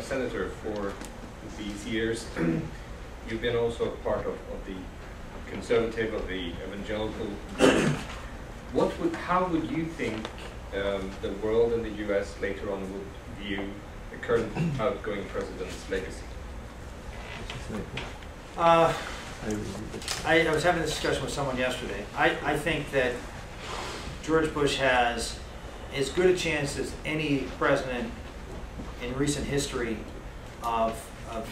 senator for these years. You've been also part of the conservative, of the evangelical. How would you think the world and the U.S. later on would view the current outgoing president's legacy? I was having this discussion with someone yesterday. I think that George Bush has as good a chance as any president in recent history of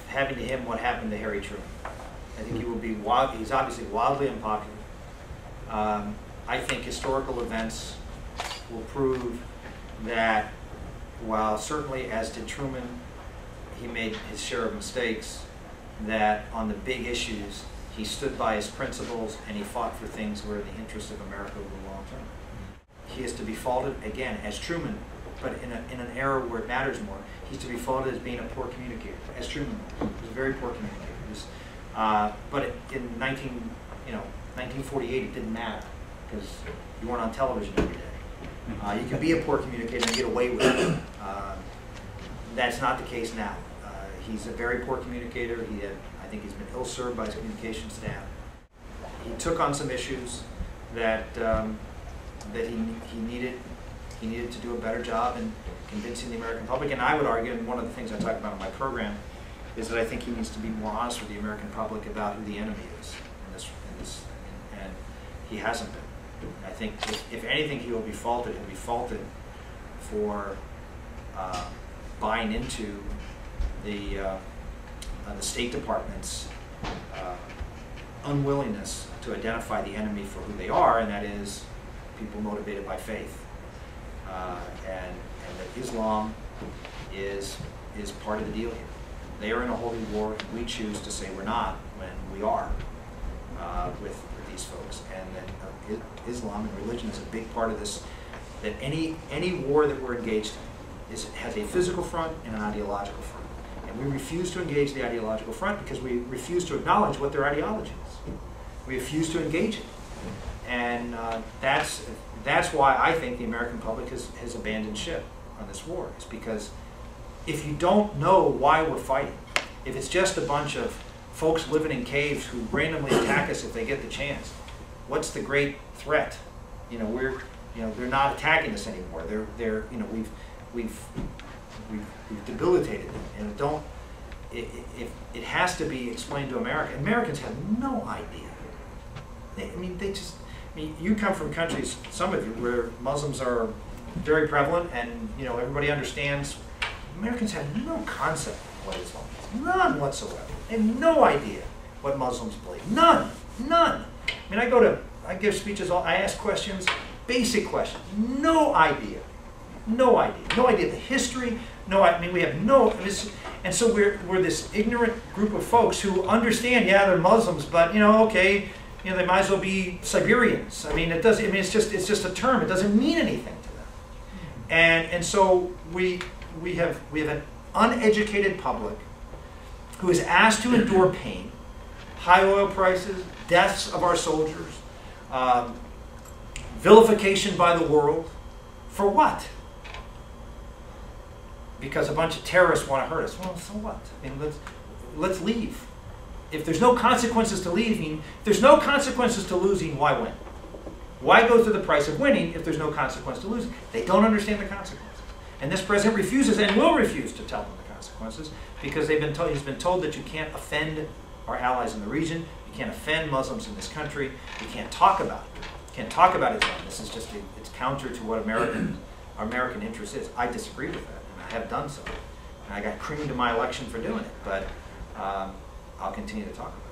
having to him what happened to Harry Truman. I think he will be he's obviously wildly unpopular. I think historical events will prove that while certainly, as did Truman, he made his share of mistakes, that on the big issues, he stood by his principles and he fought for things who were in the interest of America over the long term. He is to be faulted, again, as Truman, but in an era where it matters more, he's to be faulted as being a poor communicator, as Truman was. He was a very poor communicator. But in 1948, it didn't matter, because you weren't on television every day. You could be a poor communicator and get away with it. That's not the case now. He's a very poor communicator. I think he's been ill-served by his communication staff. He took on some issues that he needed to do a better job in convincing the American public. And I would argue, and one of the things I talk about in my program, is that I think he needs to be more honest with the American public about who the enemy is and he hasn't been. I think if anything, he will be faulted. He'll be faulted for buying into the State Department's unwillingness to identify the enemy for who they are, and that is people motivated by faith, and that Islam is part of the deal here. They are in a holy war, and we choose to say we're not when we are with these folks, and that Islam and religion is a big part of this. That any war that we're engaged in has a physical front and an ideological front. And we refuse to engage the ideological front because we refuse to acknowledge what their ideology is. We refuse to engage it. And that's why I think the American public has abandoned ship on this war. It's because if you don't know why we're fighting, if it's just a bunch of folks living in caves who randomly attack us if they get the chance, what's the great threat? They're not attacking us anymore. We've debilitated them, and it has to be explained to America. Americans have no idea. You come from countries, some of you, where Muslims are very prevalent, and everybody understands. Americans have no concept of what Islam is, none whatsoever. They have no idea what Muslims believe, none. I give speeches, I ask questions, basic questions, no idea the history, we have and so we're this ignorant group of folks who understand, yeah, they're Muslims, but okay, they might as well be Siberians. It's just a term, it doesn't mean anything to them. And so we have an uneducated public who is asked to endure pain, high oil prices, deaths of our soldiers, vilification by the world, for what? Because a bunch of terrorists want to hurt us. Well, so what? Let's leave. If there's no consequences to leaving, if there's no consequences to losing, why win? Why go through the price of winning if there's no consequence to losing? They don't understand the consequences. And this president refuses and will refuse to tell them the consequences because he's been told that you can't offend our allies in the region, you can't offend Muslims in this country, you can't talk about it. You can't talk about Islam. This is just, it's counter to what our American interest is. I disagree with that, and I have done so. And I got creamed in my election for doing it, but I'll continue to talk about it.